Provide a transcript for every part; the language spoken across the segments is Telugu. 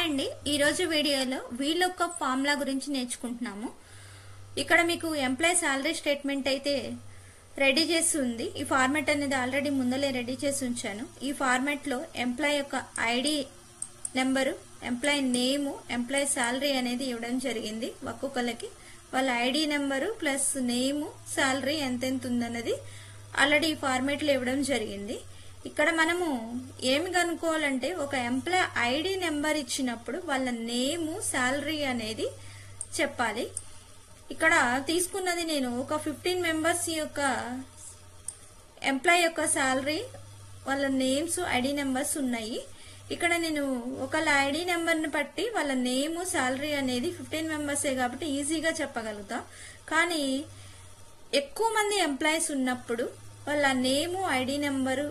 అండి ఈ రోజు వీడియోలో వీలుకప్ ఫార్ములా గురించి నేర్చుకుంటున్నాము। ఇక్కడ మీకు ఎంప్లాయీ సాలరీ స్టేట్మెంట్ అయితే రెడీ చేసి ఉంది। ఈ ఫార్మాట్ అనేది ఆల్రెడీ ముందలే రెడీ చేసి ఉంచాను। ఈ ఫార్మాట్ లో ఎంప్లాయీ యొక్క ID number, employee name, employee salary అనేది ఇవ్వడం జరిగింది। ఒక్కొక్కరికి వాళ్ళ ID number plus name, salary ఎంత ఉందన్నది ఆల్రెడీ ఈ ఫార్మాట్ లో ఇవ్వడం జరిగింది। ఇక్కడ మనము ఏమి కనుక్కోవాలంటే ఒక ఎంప్లాయీ ఐడి నెంబర్ ఇచ్చినప్పుడు వాళ్ళ నేమ్, సాలరీ అనేది చెప్పాలి। ఇక్కడ తీసుకున్నది నేను ఒక 15 మెంబర్స్ యొక్క ఎంప్లాయీ యొక్క సాలరీ, వాళ్ళ నేమ్స్, ఐడి నెంబర్స్ ఉన్నాయి। ఇక్కడ నేను ఒకళ్ళ ఐడి నెంబర్ ని బట్టి వాళ్ళ నేమ్, సాలరీ అనేది 15 మెంబర్సే కాబట్టి ఈజీగా చెప్పగలుగుతాం। కానీ ఎక్కువ మంది ఎంప్లాయీస్ ఉన్నప్పుడు వాళ్ళ నేమ్, ఐడి నెంబరు,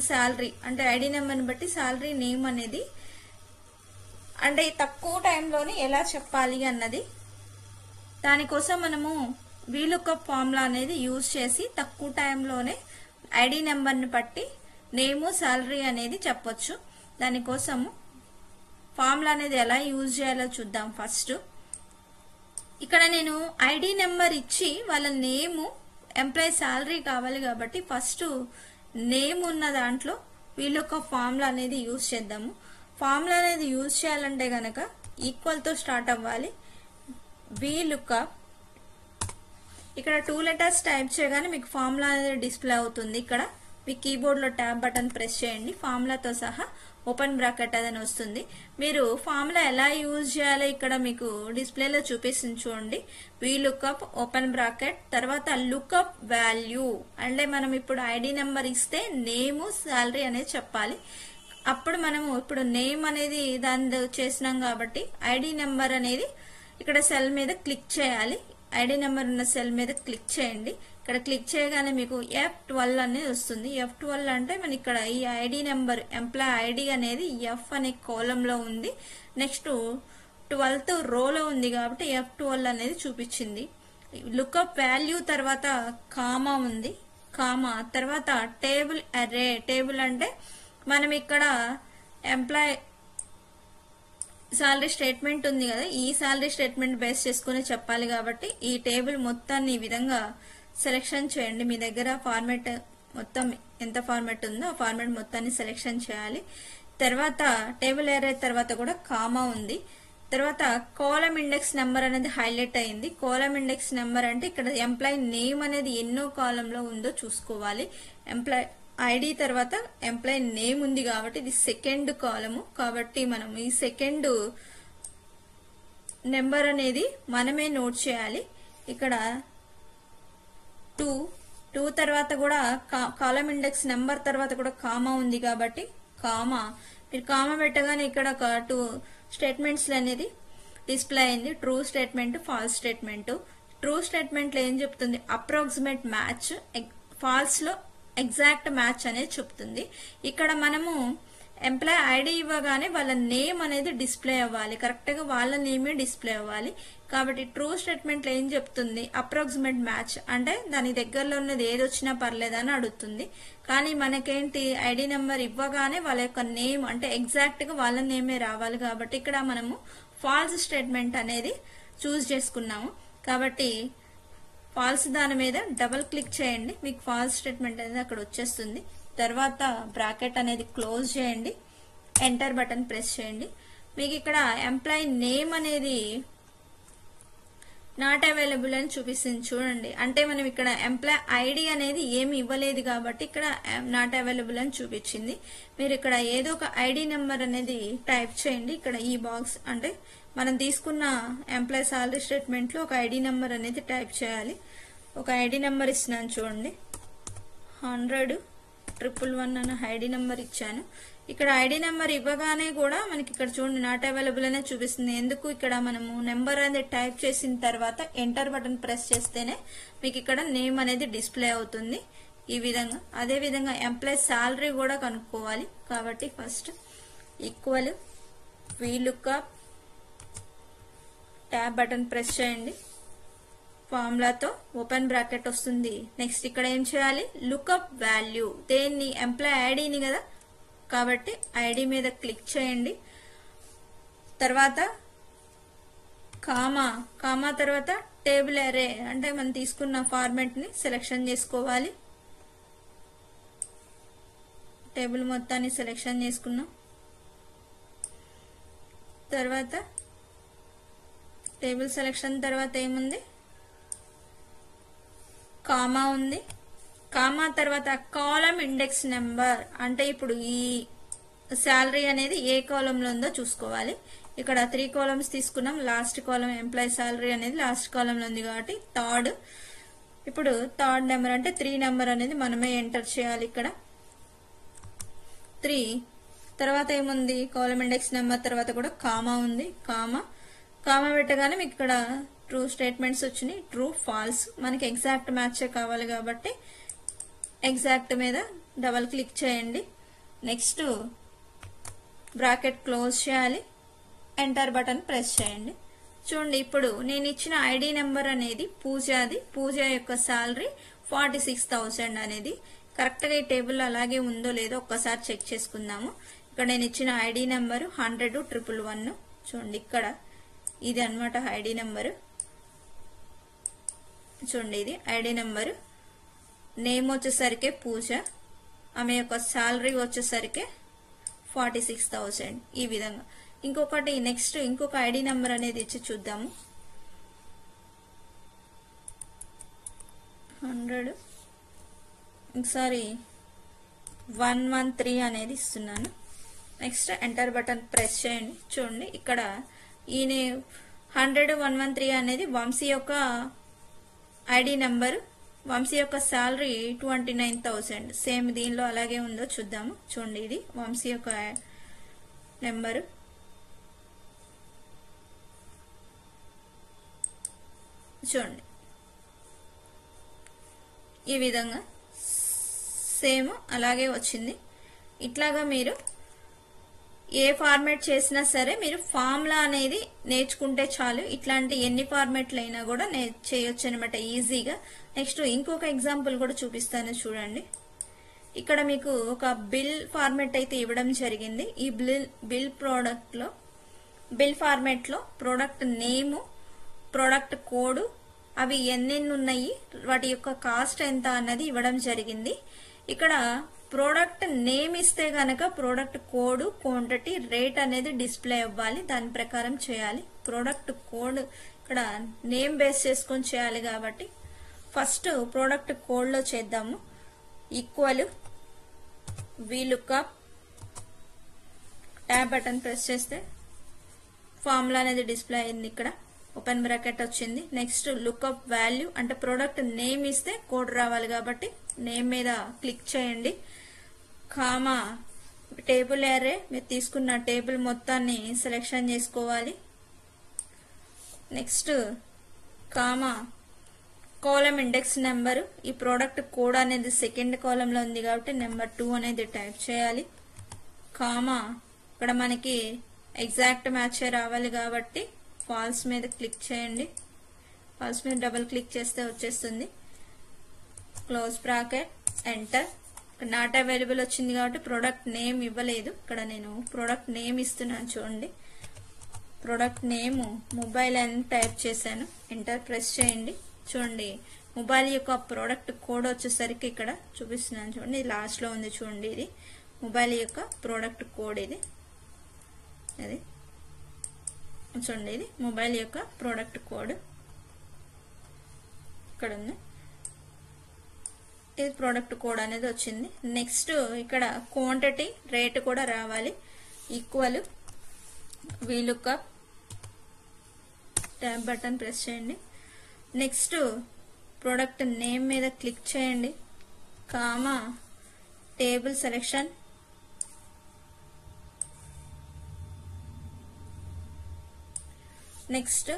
సాలరీ అంటే ఐడి నెంబర్ని బట్టి సాలరీ, నేమ్ అనేది అంటే తక్కువ టైంలోనే ఎలా చెప్పాలి అన్నది, దానికోసం మనము వీలుకప్ ఫార్ములా అనేది యూజ్ చేసి తక్కువ టైంలోనే ఐడి నెంబర్ని బట్టి నేమ్, సాలరీ అనేది చెప్పొచ్చు। దానికోసము ఫార్ములా అనేది ఎలా యూజ్ చేయాలో చూద్దాం। ఫస్ట్ ఇక్కడ నేను ఐడి నెంబర్ ఇచ్చి వాళ్ళ నేము, ఎంప్లాయీ సాలరీ కావాలి కాబట్టి ఫస్ట్ నేమ్ ఉన్న దాంట్లో వీలుకప్ ఫార్ములా అనేది యూజ్ చేద్దాము। ఫార్ములా అనేది యూజ్ చేయాలంటే గనక ఈక్వల్ తో స్టార్ట్ అవ్వాలి। వీలుకప్ ఇక్కడ 2 లెటర్స్ టైప్ చేయగానే మీకు ఫార్ములా అనేది డిస్ప్లే అవుతుంది। ఇక్కడ మీ కీబోర్డ్ లో ట్యాబ్ బటన్ ప్రెస్ చేయండి, ఫార్ములాతో సహా ఓపెన్ బ్రాకెట్ అని వస్తుంది। మీరు ఫార్ములా ఎలా యూజ్ చేయాలో ఇక్కడ మీకు డిస్ప్లేలో చూపిస్తుంది చూడండి। వీలుకప్ ఓపెన్ బ్రాకెట్ తర్వాత లుకప్ వాల్యూ అంటే మనం ఇప్పుడు ఐడి నెంబర్ ఇస్తే నేమ్, సాలరీ అనేది చెప్పాలి। అప్పుడు మనము ఇప్పుడు నేమ్ అనేది దాని చేసినాం కాబట్టి ఐడి నెంబర్ అనేది ఇక్కడ సెల్ మీద క్లిక్ చేయాలి। ఐడి నెంబర్ ఉన్న సెల్ మీద క్లిక్ చేయండి। ఇక్కడ క్లిక్ చేయగానే మీకు F12 అనేది వస్తుంది। F12 అంటే మన ఇక్కడ ఈ ఐడి నెంబర్, ఎంప్లాయీ ఐడి అనేది F అనే కాలంలో ఉంది, నెక్స్ట్ 12th రోలో ఉంది కాబట్టి F12 అనేది చూపించింది। లుకప్ వాల్యూ తర్వాత కామా ఉంది, కామా తర్వాత టేబుల్ అరే, టేబుల్ అంటే మనం ఇక్కడ ఎంప్లాయీ సాలరీ స్టేట్మెంట్ ఉంది కదా, ఈ సాలరీ స్టేట్మెంట్ బేస్ చేసుకుని చెప్పాలి కాబట్టి ఈ టేబుల్ మొత్తాన్ని ఈ విధంగా సెలెక్షన్ చేయండి। మీ దగ్గర ఫార్మాట్ మొత్తం ఎంత ఫార్మాట్ ఉందో ఆ ఫార్మాట్ మొత్తాన్ని సెలెక్షన్ చేయాలి। తర్వాత టేబుల్ ఏరే తర్వాత కూడా కామా ఉంది, తర్వాత కాలమ్ ఇండెక్స్ నెంబర్ అనేది హైలైట్ అయింది। కాలమ్ ఇండెక్స్ నెంబర్ అంటే ఇక్కడ ఎంప్లాయీ నేమ్ అనేది ఎన్నో కాలంలో ఉందో చూసుకోవాలి। ఎంప్లాయీ ఐడి తర్వాత ఎంప్లాయీ నేమ్ ఉంది కాబట్టి ఇది సెకండ్ కాలము కాబట్టి మనం ఈ సెకండ్ నెంబర్ అనేది మనమే నోట్ చేయాలి। ఇక్కడ 2 తర్వాత కూడా కాలమ్ ఇండెక్స్ నెంబర్ తర్వాత కూడా కామా ఉంది కాబట్టి కామా, మీరు కామా పెట్టగానే ఇక్కడ ఒక 2 స్టేట్మెంట్స్ అనేది డిస్ప్లే అయింది, true statement, false statement. True statement లో ఏం చెప్తుంది, అప్రాక్సిమేట్ మ్యాచ్, ఫాల్స్ లో ఎగ్జాక్ట్ మ్యాచ్ అనేది చెప్తుంది। ఇక్కడ మనము ఎంప్లాయీ ఐడి ఇవ్వగానే వాళ్ళ నేమ్ అనేది డిస్ప్లే అవ్వాలి, కరెక్ట్ గా వాళ్ళ నేమే డిస్ప్లే అవ్వాలి కాబట్టి ట్రూ స్టేట్మెంట్ లో ఏం చెప్తుంది, అప్రాక్సిమేట్ మ్యాచ్ అంటే దాని దగ్గరలో ఉన్నది ఏది వచ్చినా పర్లేదని అడుగుతుంది। కానీ మనకేంటి ఐడి నెంబర్ ఇవ్వగానే వాళ్ళ యొక్క నేమ్ అంటే ఎగ్జాక్ట్ గా వాళ్ళ నేమే రావాలి కాబట్టి ఇక్కడ మనము ఫాల్స్ స్టేట్మెంట్ అనేది చూస్ చేసుకున్నాము కాబట్టి ఫాల్స్ దాని మీద డబుల్ క్లిక్ చేయండి, మీకు ఫాల్స్ స్టేట్మెంట్ అనేది అక్కడ వచ్చేస్తుంది। తర్వాత బ్రాకెట్ అనేది క్లోజ్ చేయండి, ఎంటర్ బటన్ ప్రెస్ చేయండి। మీకు ఇక్కడ ఎంప్లాయీ నేమ్ అనేది నాట్ అవైలబుల్ అని చూపిస్తుంది చూడండి, అంటే మనం ఇక్కడ ఎంప్లాయీ ఐడి అనేది ఏమి ఇవ్వలేదు కాబట్టి ఇక్కడ నాట్ అవైలబుల్ అని చూపించింది। మీరు ఇక్కడ ఏదో ఒక ఐడి నెంబర్ అనేది టైప్ చేయండి। ఇక్కడ ఈ బాక్స్ అంటే మనం తీసుకున్న ఎంప్లాయీ సాలరీ స్టేట్మెంట్ లో ఒక ఐడి నెంబర్ అనేది టైప్ చేయాలి। ఒక ఐడి నెంబర్ ఇస్తున్నాను చూడండి, 100-111 అనే ఐడి నెంబర్ ఇచ్చాను। ఇక్కడ ఐడి నెంబర్ ఇవ్వగానే కూడా మనకి ఇక్కడ చూడండి నాట్ అవైలబుల్ అనే చూపిస్తుంది। ఎందుకు, ఇక్కడ మనము నెంబర్ అనేది టైప్ చేసిన తర్వాత ఎంటర్ బటన్ ప్రెస్ చేస్తేనే మీకు ఇక్కడ నేమ్ అనేది డిస్ప్లే అవుతుంది ఈ విధంగా। అదే విధంగా ఎంప్లాయీ సాలరీ కూడా కనుక్కోవాలి కాబట్టి first equal VLOOKUP tab button press చేయండి, ఫార్ములాతో ఓపెన్ బ్రాకెట్ వస్తుంది। నెక్స్ట్ ఇక్కడ ఏం చేయాలి, లుకప్ వాల్యూ, దేన్ని ఎంప్లాయీ ఐడిని కదా కాబట్టి ఐడి మీద క్లిక్ చేయండి। తర్వాత కామా, కామా తర్వాత టేబుల్ అరే అంటే మనం తీసుకున్న ఫార్మాట్ ని సెలెక్షన్ చేసుకోవాలి. టేబుల్ మొత్తాన్ని సెలెక్షన్ చేసుకున్నాం. తర్వాత టేబుల్ సెలెక్షన్ తర్వాత ఏముంది, కామా ఉంది. కామా తర్వాత కాలం ఇండెక్స్ నెంబర్ అంటే ఇప్పుడు ఈ శాలరీ అనేది ఏ కాలంలో ఉందో చూసుకోవాలి. ఇక్కడ 3 కాలమ్స్ తీసుకున్నాం. లాస్ట్ కాలం ఎంప్లాయీ శాలరీ అనేది లాస్ట్ కాలంలో ఉంది కాబట్టి థర్డ్. ఇప్పుడు థర్డ్ నెంబర్ అంటే 3 నెంబర్ అనేది మనమే ఎంటర్ చేయాలి. ఇక్కడ 3 తర్వాత ఏముంది, కాలం ఇండెక్స్ నెంబర్ తర్వాత కూడా కామా ఉంది. కామా పెట్టగానే మీకు ఇక్కడ ట్రూ స్టేట్మెంట్స్ వచ్చినాయి. ట్రూ ఫాల్స్ మనకి ఎగ్జాక్ట్ మ్యాచ్ కావాలి కాబట్టి ఎగ్జాక్ట్ మీద డబల్ క్లిక్ చేయండి. నెక్స్ట్ బ్రాకెట్ క్లోజ్ చేయాలి. ఎంటర్ బటన్ ప్రెస్ చేయండి. చూడండి ఇప్పుడు నేను ఇచ్చిన ఐడి నెంబర్ అనేది పూజాది. పూజ యొక్క శాలరీ 46,000 అనేది కరెక్ట్ గా ఈ టేబుల్ అలాగే ఉందో లేదో ఒక్కసారి చెక్ చేసుకుందాము. ఇక్కడ నేను ఇచ్చిన ఐడి నెంబర్ 100-111. చూడండి ఇక్కడ ఇది అన్నమాట ఐడి నెంబరు. చూడండి ఇది ఐడి నెంబరు. నేమ్ వచ్చేసరికి పూజ, ఆమె యొక్క శాలరీ వచ్చేసరికి 46,000. ఈ విధంగా ఇంకొకటి నెక్స్ట్ ఇంకొక ఐడి నెంబర్ అనేది ఇచ్చి చూద్దాము. 100 ఒకసారి 113 అనేది ఇస్తున్నాను. నెక్స్ట్ ఎంటర్ బటన్ ప్రెస్ చేయండి. చూడండి ఇక్కడ ఈయన 100-113 అనేది వంశీ యొక్క ఐడి నెంబర్. వంశీ యొక్క శాలరీ 29,000. సేమ్ దీనిలో అలాగే ఉందో చూద్దాము. చూడండి ఇది వంశీ యొక్క నెంబరు. చూడండి ఈ విధంగా సేమ్ అలాగే వచ్చింది. ఇట్లాగా మీరు ఏ ఫార్మాట్ చేసినా సరే మీరు ఫార్ములా అనేది నేర్చుకుంటే చాలు. ఇట్లాంటి ఎన్ని ఫార్మాట్లు అయినా కూడా చేయొచ్చు అనమాట ఈజీగా. నెక్స్ట్ ఇంకొక ఎగ్జాంపుల్ కూడా చూపిస్తాను చూడండి. ఇక్కడ మీకు ఒక బిల్ ఫార్మాట్ అయితే ఇవ్వడం జరిగింది. ఈ బిల్ ఫార్మాట్ లో ప్రోడక్ట్ నేమ్, ప్రోడక్ట్ కోడ్ అవి ఎన్నెన్ని ఉన్నాయి, వాటి యొక్క కాస్ట్ ఎంత అన్నది ఇవ్వడం జరిగింది. ఇక్కడ ప్రోడక్ట్ నేమ్ ఇస్తే గనక ప్రోడక్ట్ కోడ్, క్వాంటిటీ, రేట్ అనేది డిస్ప్లే అవ్వాలి. దాని ప్రకారం చేయాలి. ప్రోడక్ట్ కోడ్ ఇక్కడ నేమ్ బేస్ చేసుకొని చేయాలి కాబట్టి ఫస్ట్ ప్రోడక్ట్ కోడ్ లో చేద్దాము. Equal VLOOKUP tab button press చేస్తే ఫార్ములా అనేది డిస్ప్లే అయింది. ఇక్కడ ఓపెన్ బ్రాకెట్ వచ్చింది. నెక్స్ట్ లుక్అప్ వాల్యూ అంటే ప్రోడక్ట్ నేమ్ ఇస్తే కోడ్ రావాలి కాబట్టి నేమ్ మీద క్లిక్ చేయండి. కామా టేబుల్ అరే మీరు తీసుకున్న టేబుల్ మొత్తాన్ని సెలెక్షన్ చేసుకోవాలి. నెక్స్ట్ కామా కాలం ఇండెక్స్ నెంబర్, ఈ ప్రోడక్ట్ కోడ్ అనేది సెకండ్ కాలంలో ఉంది కాబట్టి నెంబర్ 2 అనేది టైప్ చేయాలి. కామా ఇక్కడ మనకి ఎగ్జాక్ట్ మ్యాచ్ రావాలి కాబట్టి ఫాల్స్ మీద క్లిక్ చేయండి. ఫాల్స్ మీద డబుల్ క్లిక్ చేస్తే వచ్చేస్తుంది. Close bracket enter. Not available వచ్చింది కాబట్టి ప్రోడక్ట్ నేమ్ ఇవ్వలేదు. ఇక్కడ నేను ప్రోడక్ట్ నేమ్ ఇస్తున్నాను చూడండి. ప్రోడక్ట్ నేమ్ మొబైల్ అని టైప్ చేశాను. ఎంటర్ ప్రెస్ చేయండి. చూడండి మొబైల్ యొక్క ప్రోడక్ట్ కోడ్ వచ్చేసరికి ఇక్కడ చూపిస్తున్నాను చూడండి. ఇది లాస్ట్ లో ఉంది చూడండి. ఇది మొబైల్ యొక్క ప్రోడక్ట్ కోడ్. ఇది చూడండి ఇది మొబైల్ యొక్క ప్రోడక్ట్ కోడ్ ఇక్కడ ఉంది. ఇది ప్రోడక్ట్ కోడ్ అనేది వచ్చింది. నెక్స్ట్ ఇక్కడ క్వాంటిటీ, రేట్ కూడా రావాలి. Equal VLOOKUP tab button press చేయండి. నెక్స్ట్ ప్రోడక్ట్ నేమ్ మీద క్లిక్ చేయండి. Comma table selection, next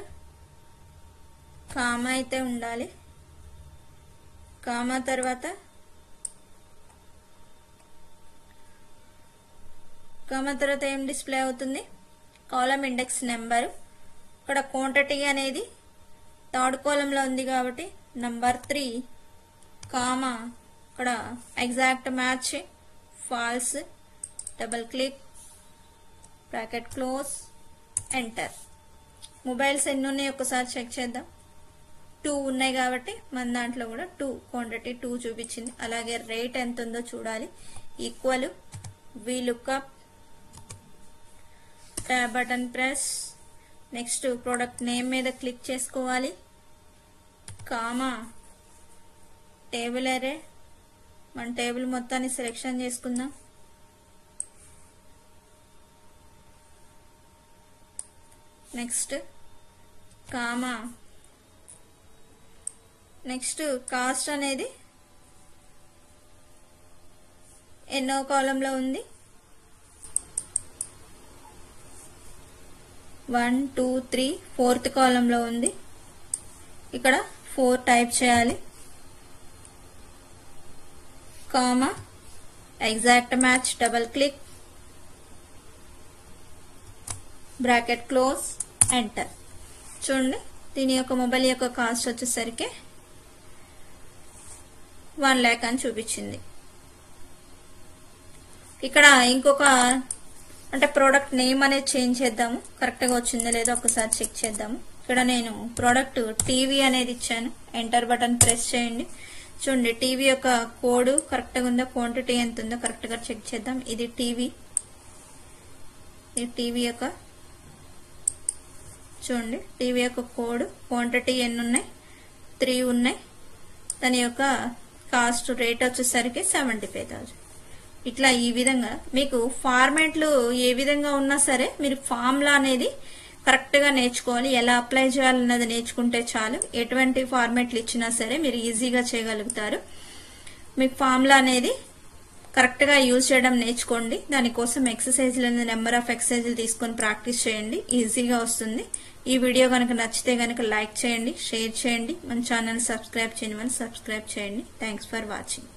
comma అయితే ఉండాలి. కామా తర్వాత ఏం డిస్ప్లే అవుతుంది, కాలం ఇండెక్స్ నెంబర్. ఇక్కడ క్వాంటిటీ అనేది థర్డ్ కాలంలో ఉంది కాబట్టి నంబర్ 3 కామా ఇక్కడ exact match false, double click, bracket close, enter. Mobiles ఎన్ని ఉన్నాయి ఒకసారి చెక్ చేద్దాం. 2 ఉన్నాయి కాబట్టి మన దాంట్లో కూడా 2 క్వాంటిటీ 2 చూపించింది. అలాగే రేట్ ఎంత ఉందో చూడాలి. Equal VLOOKUP tab button press. Next product name మీద క్లిక్ చేసుకోవాలి. కామా టేబుల్ అరే, మన టేబుల్ మొత్తాన్ని సెలెక్షన్ చేసుకుందాం. నెక్స్ట్ కామా నెక్స్ట్ కాస్ట్ అనేది ఎన్నో కాలంలో ఉంది, 1 2 3 4th కాలంలో ఉంది. ఇక్కడ 4 టైప్ చేయాలి. Comma exact match, double click, bracket close, enter. చూడండి దీని యొక్క మొబైల్ యొక్క కాస్ట్ వచ్చేసరికి 1 lakh అని చూపించింది. ఇక్కడ ఇంకొక అంటే ప్రోడక్ట్ నేమ్ అనేది చేంజ్ చేద్దాము, కరెక్ట్గా వచ్చిందో లేదో ఒకసారి చెక్ చేద్దాము. ఇక్కడ నేను ప్రోడక్ట్ టీవీ అనేది ఇచ్చాను. ఎంటర్ బటన్ ప్రెస్ చేయండి. చూడండి టీవీ యొక్క కోడ్ కరెక్ట్గా ఉందో, క్వాంటిటీ ఎంత ఉందో కరెక్ట్గా చెక్ చేద్దాం. ఇది టీవీ యొక్క చూడండి టీవీ యొక్క కోడ్, క్వాంటిటీ ఎన్ని ఉన్నాయి, 3 ఉన్నాయి. దాని యొక్క కాస్ట్ రేట్ వచ్చేసరికి 75,000. ఇట్లా ఈ విధంగా మీకు ఫార్మాట్లు ఏ విధంగా ఉన్నా సరే మీరు ఫార్ములా అనేది కరెక్ట్ గా నేర్చుకోవాలి. ఎలా అప్లై చేయాలన్నది నేర్చుకుంటే చాలు. ఎటువంటి ఫార్మాట్లు ఇచ్చినా సరే మీరు ఈజీగా చేయగలుగుతారు. మీకు ఫార్ములా అనేది కరెక్ట్ గా యూజ్ చేయడం నేర్చుకోండి. దానికోసం ఎక్సర్సైజ్లు నెంబర్ ఆఫ్ ఎక్సర్సైజ్లు తీసుకొని ప్రాక్టీస్ చేయండి, ఈజీగా వస్తుంది. ఈ వీడియో కనుక నచ్చితే కనుక లైక్ చేయండి, షేర్ చేయండి, మన ఛానల్ సబ్స్క్రైబ్ చేయని వాళ్ళు సబ్స్క్రైబ్ చేయండి. Thanks for watching.